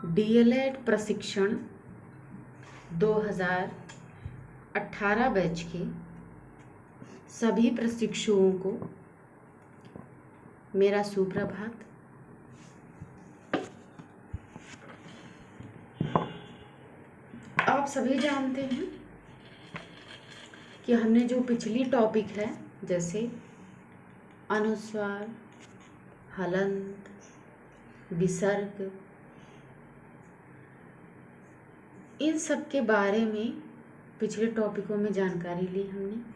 DElEd प्रशिक्षण 2018 batch के सभी प्रशिक्षुओं को मेरा सुप्रभात। आप सभी जानते हैं कि हमने जो पिछली टॉपिक है जैसे अनुस्वार, हलंत, विसर्ग, इन सब के बारे में पिछले टॉपिकों में जानकारी ली हमने।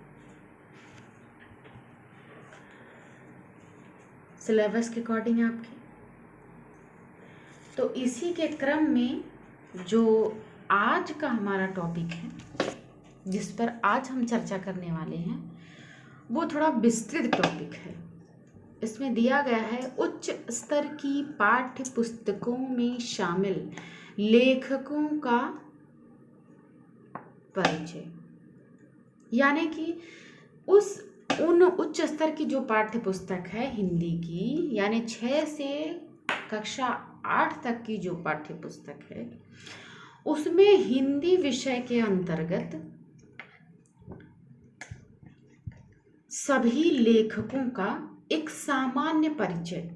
सिलेबस के अकॉर्डिंग आपके, तो इसी के क्रम में जो आज का हमारा टॉपिक है जिस पर आज हम चर्चा करने वाले हैं वो थोड़ा विस्तृत टॉपिक है। इसमें दिया गया है उच्च स्तर की पाठ्य पुस्तकों में शामिल लेखकों का परिचय, यानी कि उन उच्च स्तर की जो पाठ्य पुस्तक है हिंदी की, यानी 6 से कक्षा 8 तक की जो पाठ्य पुस्तक है उसमें हिंदी विषय के अंतर्गत सभी लेखकों का एक सामान्य परिचय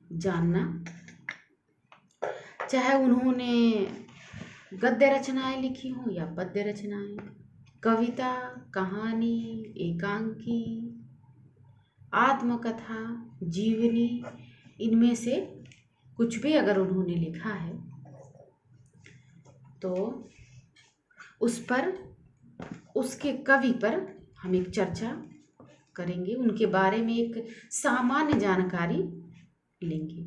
जानना, चाहे उन्होंने गद्य रचनाएं लिखी हों या पद्य रचनाएं, कविता, कहानी, एकांकी, आत्मकथा, जीवनी, इनमें से कुछ भी अगर उन्होंने लिखा है तो उस पर, उसके कवि पर हम एक चर्चा करेंगे, उनके बारे में एक सामान्य जानकारी लेंगे।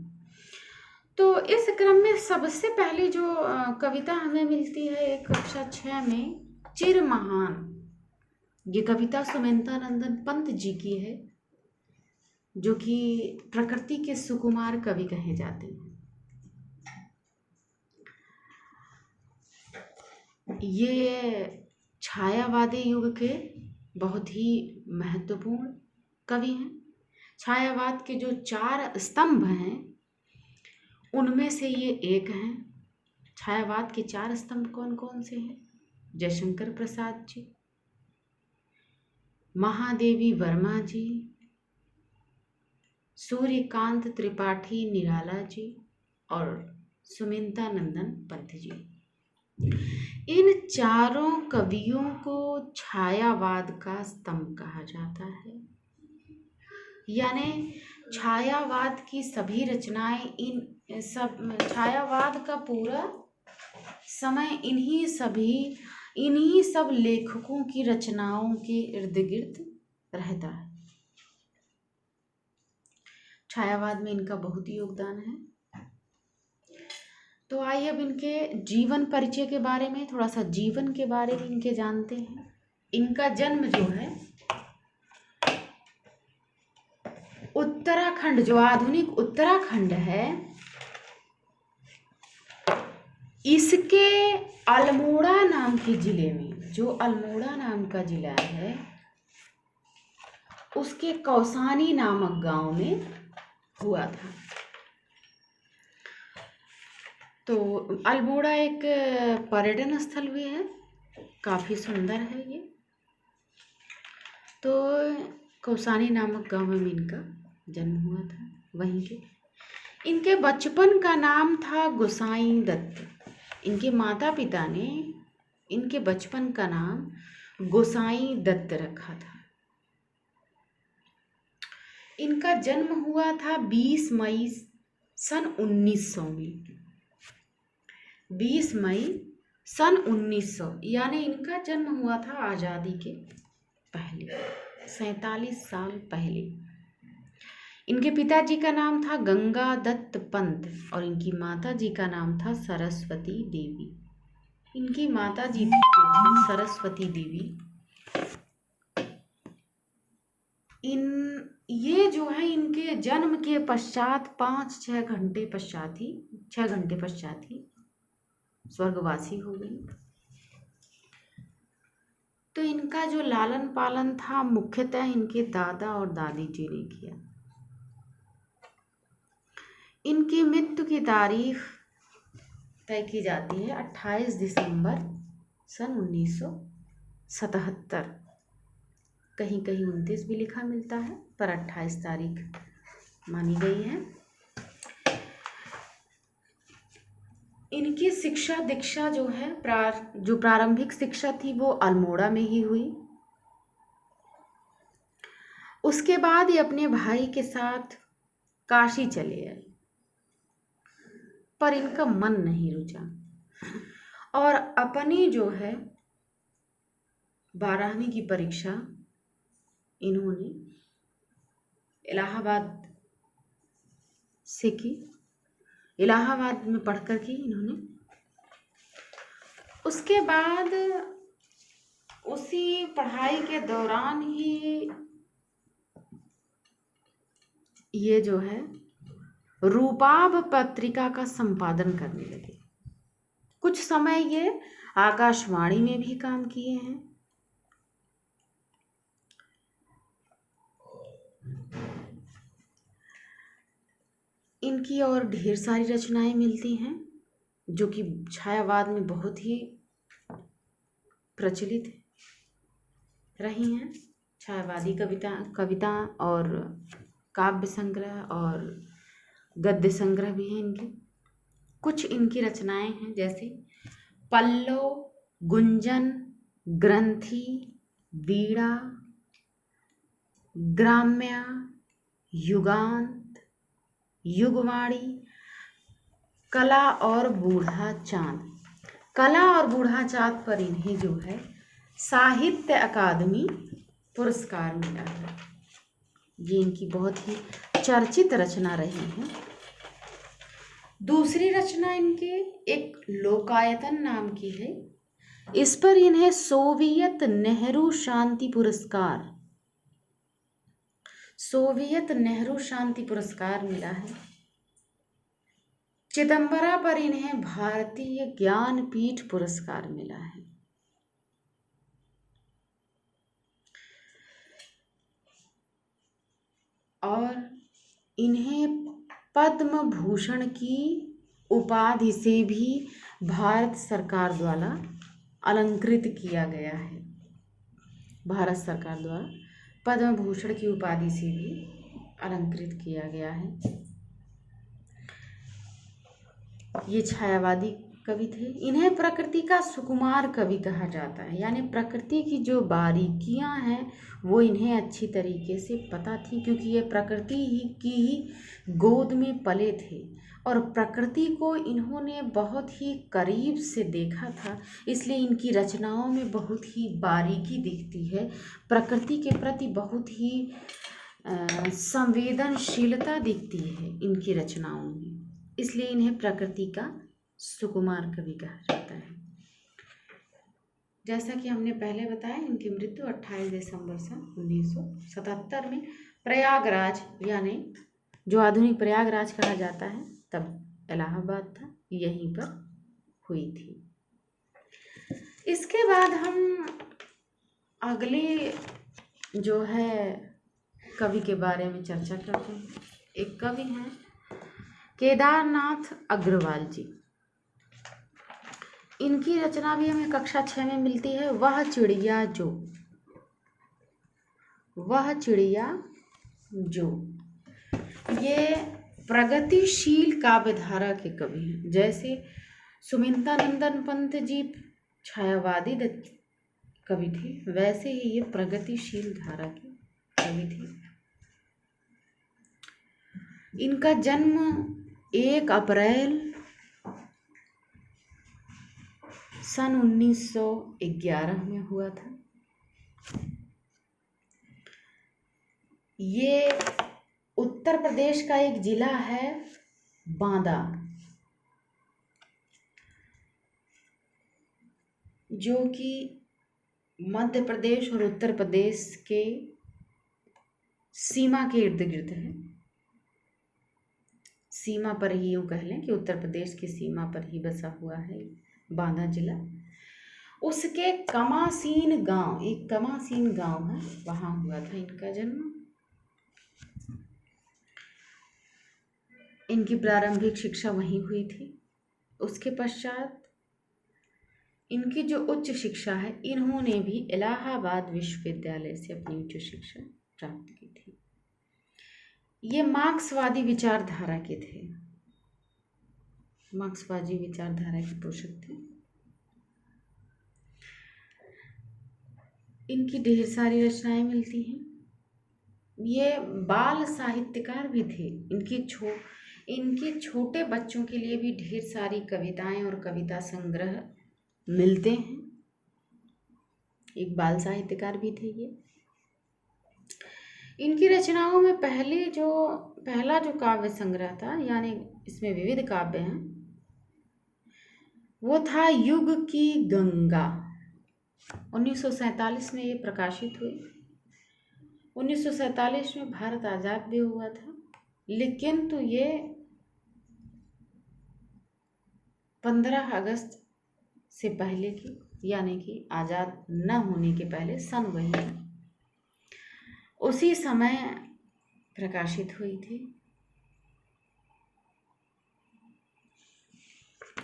तो इस क्रम में सबसे पहले जो कविता हमें मिलती है एक कक्षा 6 में, चिर महान, ये कविता सुमेधानंदन पंत जी की है जो कि प्रकृति के सुकुमार कवि कहे जाते हैं। ये छायावादी युग के बहुत ही महत्वपूर्ण कवि हैं। छायावाद के जो 4 स्तंभ हैं उनमें से ये एक हैं। छायावाद के 4 स्तंभ कौन कौन से हैं? जयशंकर प्रसाद जी, महादेवी वर्मा जी, सूर्यकांत त्रिपाठी निराला जी और सुमेधानंदन पंत जी। इन चारों कवियों को छायावाद का स्तंभ कहा जाता है, यानी छायावाद की सभी रचनाएं, इन सब छायावाद का पूरा समय इन्हीं सब लेखकों की रचनाओं के इर्द गिर्द रहता है। छायावाद में इनका बहुत ही योगदान है। तो आइए अब इनके जीवन परिचय के बारे में, थोड़ा सा जीवन के बारे में इनके जानते हैं। इनका जन्म जो है उत्तराखंड, जो आधुनिक उत्तराखंड है, इसके अल्मोड़ा नाम के जिले में, जो अल्मोड़ा नाम का जिला है उसके कौसानी नामक गांव में हुआ था। तो अल्मोड़ा एक पर्यटन स्थल भी है, काफ़ी सुंदर है ये। तो कौसानी नामक गांव में इनका जन्म हुआ था वहीं के। इनके बचपन का नाम था गोसाई दत्त। इनके माता पिता ने इनके बचपन का नाम गोसाई दत्त रखा था। इनका जन्म हुआ था 20 मई सन 1900 में। 20 मई सन 1900, यानी इनका जन्म हुआ था आज़ादी के पहले, 47 साल पहले। इनके पिताजी का नाम था गंगा दत्त पंत और इनकी माता जी का नाम था सरस्वती देवी। इनकी माता जी थी सरस्वती देवी। ये जो है इनके जन्म के पश्चात 5-6 घंटे पश्चात ही स्वर्गवासी हो गई। तो इनका जो लालन पालन था मुख्यतः इनके दादा और दादी जी ने किया। इनकी मृत्यु की तारीख तय की जाती है 28 दिसंबर सन 1977। कहीं कहीं 29 भी लिखा मिलता है, पर 28 तारीख मानी गई है। इनकी शिक्षा दीक्षा जो है जो प्रारंभिक शिक्षा थी वो अल्मोड़ा में ही हुई। उसके बाद ये अपने भाई के साथ काशी चले आए, पर इनका मन नहीं रुचा और अपनी जो है 12वीं की परीक्षा इन्होंने इलाहाबाद से की। इलाहाबाद में पढ़कर की इन्होंने। उसके बाद उसी पढ़ाई के दौरान ही ये जो है रूपाब पत्रिका का संपादन करने लगे। कुछ समय ये आकाशवाणी में भी काम किए हैं। इनकी और ढेर सारी रचनाएं मिलती हैं जो कि छायावाद में बहुत ही प्रचलित रही हैं। छायावादी कविता और काव्य संग्रह और गद्य संग्रह भी हैं इनके। कुछ इनकी रचनाएं हैं जैसे पल्लव, गुंजन, ग्रंथि, वीणा, ग्राम्या, युगांत, युगवाणी, कला और बूढ़ा चांद। कला और बूढ़ा चांद पर इन्हें जो है साहित्य अकादमी पुरस्कार मिला है। ये इनकी बहुत ही चर्चित रचना रही है। दूसरी रचना इनके एक लोकायतन नाम की है। इस पर इन्हें सोवियत नेहरू शांति पुरस्कार मिला है। चिदंबरा पर इन्हें भारतीय ज्ञानपीठ पुरस्कार मिला है। और इन्हें पद्म भूषण की उपाधि से भी भारत सरकार द्वारा अलंकृत किया गया है। भारत सरकार द्वारा पद्म भूषण की उपाधि से भी अलंकृत किया गया है। ये छायावादी कवि थे। इन्हें प्रकृति का सुकुमार कवि कहा जाता है, यानी प्रकृति की जो बारीकियां हैं वो इन्हें अच्छी तरीके से पता थी, क्योंकि ये प्रकृति की ही गोद में पले थे और प्रकृति को इन्होंने बहुत ही करीब से देखा था। इसलिए इनकी रचनाओं में बहुत ही बारीकी दिखती है, प्रकृति के प्रति बहुत ही संवेदनशीलता दिखती है इनकी रचनाओं में। इसलिए इन्हें प्रकृति का सुकुमार कवि कहा जाता है। जैसा कि हमने पहले बताया, इनकी मृत्यु 28 दिसंबर सन 1977 में प्रयागराज, यानी जो आधुनिक प्रयागराज कहा जाता है, तब इलाहाबाद था, यहीं पर हुई थी। इसके बाद हम अगले जो है कवि के बारे में चर्चा करते हैं। एक कवि हैं केदारनाथ अग्रवाल जी। इनकी रचना भी हमें कक्षा 6 में मिलती है। वह चिड़िया जो ये प्रगतिशील काव्यधारा के कवि हैं। जैसे सुमित्रा नंदन पंत जी छायावादी कवि थे, वैसे ही ये प्रगतिशील धारा के कवि थे। इनका जन्म 1 अप्रैल सन 1911 में हुआ था। ये उत्तर प्रदेश का एक जिला है बांदा, जो कि मध्य प्रदेश और उत्तर प्रदेश के सीमा के इर्द गिर्द है। सीमा पर ही यूँ कह लें कि उत्तर प्रदेश की सीमा पर ही बसा हुआ है बांदा जिला। उसके कमासीन गांव, एक कमासीन गांव है, वहाँ हुआ था इनका जन्म। इनकी प्रारंभिक शिक्षा वहीं हुई थी। उसके पश्चात इनकी जो उच्च शिक्षा है, इन्होंने भी इलाहाबाद विश्वविद्यालय से अपनी उच्च शिक्षा प्राप्त की थी। ये मार्क्सवादी विचारधारा के थे, मार्क्सवादी विचारधारा के पोषक थे। इनकी ढेर सारी रचनाएं मिलती हैं। ये बाल साहित्यकार भी थे। इनके छोटे बच्चों के लिए भी ढेर सारी कविताएं और कविता संग्रह मिलते हैं। एक बाल साहित्यकार भी थे ये। इनकी रचनाओं में पहला जो काव्य संग्रह था, यानी इसमें विविध काव्य हैं, वो था युग की गंगा। 1947 में ये प्रकाशित हुई। 1947 में भारत आज़ाद भी हुआ था, लेकिन तो ये 15 अगस्त से पहले की, यानी कि आज़ाद न होने के पहले सन वही था, उसी समय प्रकाशित हुई थी।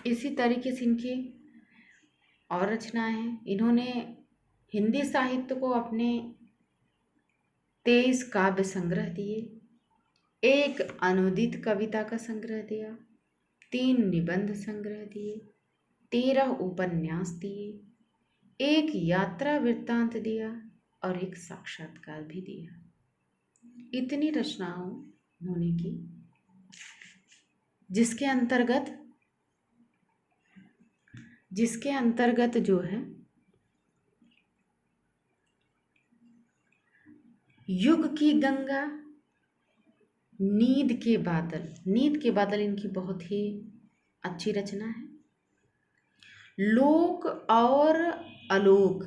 इसी तरीके से इनकी और रचनाएं हैं। इन्होंने हिंदी साहित्य को अपने 23 काव्य संग्रह दिए, एक अनुदित कविता का संग्रह दिया, 3 निबंध संग्रह दिए, 13 उपन्यास दिए, एक यात्रा वृत्तांत दिया और एक साक्षात्कार भी दिया। इतनी रचनाओं उन्होंने की, जिसके अंतर्गत जो है युग की गंगा, नींद के बादल इनकी बहुत ही अच्छी रचना है। लोक और अलोक,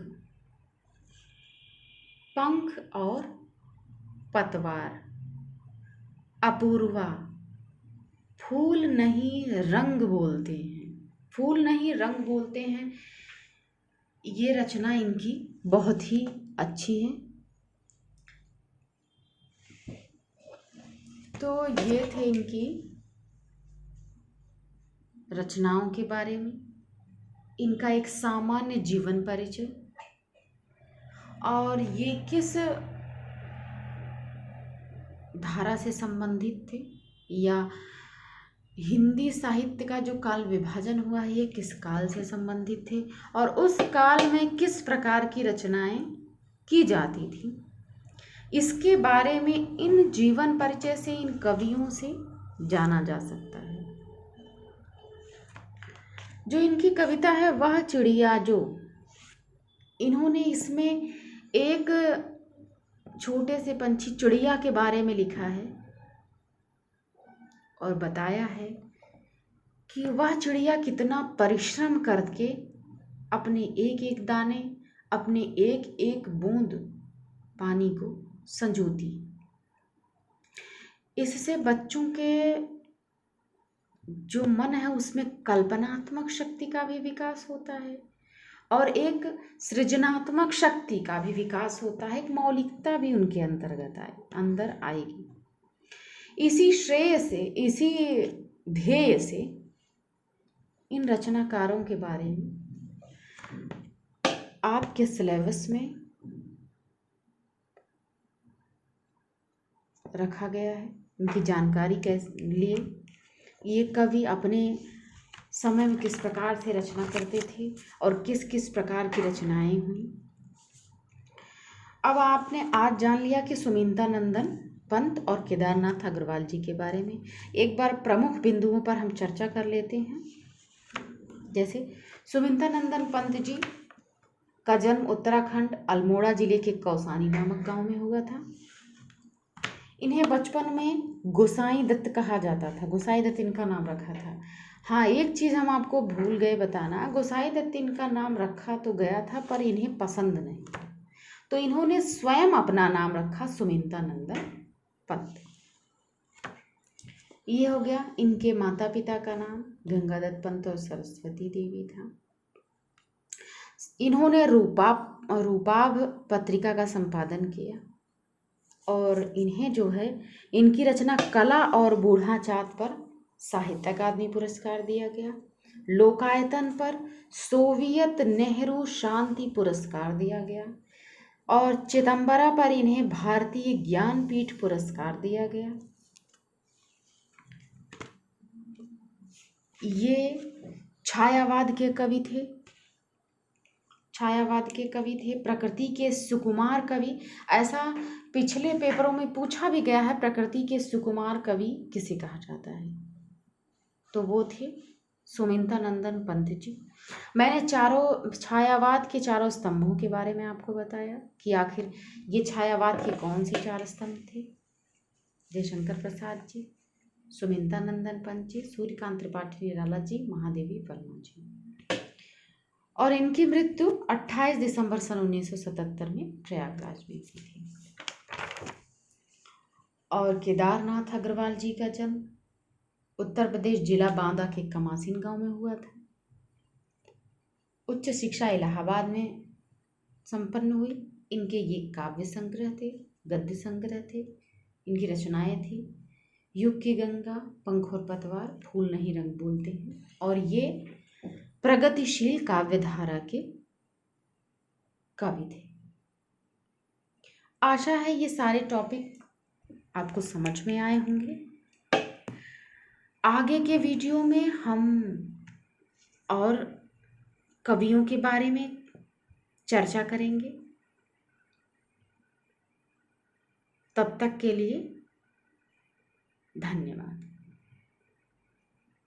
पंख और पतवार, अपूर्वा, फूल नहीं रंग बोलते हैं। ये रचना इनकी बहुत ही अच्छी है। तो ये थे इनकी रचनाओं के बारे में, इनका एक सामान्य जीवन परिचय, और ये किस धारा से संबंधित थे, या हिंदी साहित्य का जो काल विभाजन हुआ है ये किस काल से संबंधित थे, और उस काल में किस प्रकार की रचनाएं की जाती थी, इसके बारे में इन जीवन परिचय से, इन कवियों से जाना जा सकता है। जो इनकी कविता है वह चिड़िया, जो इन्होंने इसमें एक छोटे से पंछी चिड़िया के बारे में लिखा है और बताया है कि वह चिड़िया कितना परिश्रम करके अपने एक एक दाने, अपने एक एक बूंद पानी को संजोती। इससे बच्चों के जो मन है उसमें कल्पनात्मक शक्ति का भी विकास होता है और एक सृजनात्मक शक्ति का भी विकास होता है, एक मौलिकता भी उनके अंदर आएगी। इसी श्रेय से, इसी ध्येय से इन रचनाकारों के बारे में आपके सिलेबस में रखा गया है। उनकी जानकारी के लिए ये कवि अपने समय में किस प्रकार से रचना करते थे और किस किस प्रकार की रचनाएं हुई। अब आपने आज जान लिया कि सुमित्रा पंत और केदारनाथ अग्रवाल जी के बारे में। एक बार प्रमुख बिंदुओं पर हम चर्चा कर लेते हैं। जैसे सुमित्रा पंत जी का जन्म उत्तराखंड अल्मोड़ा जिले के कौसानी नामक गांव में हुआ था। इन्हें बचपन में गोसाई दत्त कहा जाता था, गोसाई दत्त इनका नाम रखा था। हाँ, एक चीज़ हम आपको भूल गए बताना, गोसाई दत्त इनका नाम रखा तो गया था पर इन्हें पसंद नहीं था, तो इन्होंने स्वयं अपना नाम रखा सुमित्रा पंत। ये हो गया। इनके माता पिता का नाम गंगादत्त पंत और सरस्वती देवी था। इन्होंने रूपाभ पत्रिका का संपादन किया और इन्हें जो है इनकी रचना कला और बूढ़ा चाँद पर साहित्य अकादमी पुरस्कार दिया गया। लोकायतन पर सोवियत नेहरू शांति पुरस्कार दिया गया और चिदंबरा पर इन्हें भारतीय ज्ञानपीठ पुरस्कार दिया गया। ये छायावाद के कवि थे। छायावाद के कवि थे, प्रकृति के सुकुमार कवि। ऐसा पिछले पेपरों में पूछा भी गया है, प्रकृति के सुकुमार कवि किसे कहा जाता है, तो वो थे सुमित्रा नंदन पंत जी। मैंने चारों छायावाद के चारों स्तंभों के बारे में आपको बताया कि आखिर ये छायावाद के कौन से 4 स्तंभ थे। जयशंकर प्रसाद जी, सुमित्रा नंदन पंत जी, सूर्यकांत त्रिपाठी निराला जी, महादेवी वर्मा जी। और इनकी मृत्यु 28 दिसंबर सन 1977 में प्रयागराज में हुई थी। और केदारनाथ अग्रवाल जी का जन्म उत्तर प्रदेश जिला बांदा के कमासिन गांव में हुआ था। उच्च शिक्षा इलाहाबाद में संपन्न हुई। इनके ये काव्य संग्रह थे, गद्य संग्रह थे, इनकी रचनाएं थी युग की गंगा, पंख और पतवार, फूल नहीं रंग बोलते हैं। और ये प्रगतिशील काव्यधारा के कवि थे। आशा है ये सारे टॉपिक आपको समझ में आए होंगे। आगे के वीडियो में हम और कवियों के बारे में चर्चा करेंगे। तब तक के लिए धन्यवाद।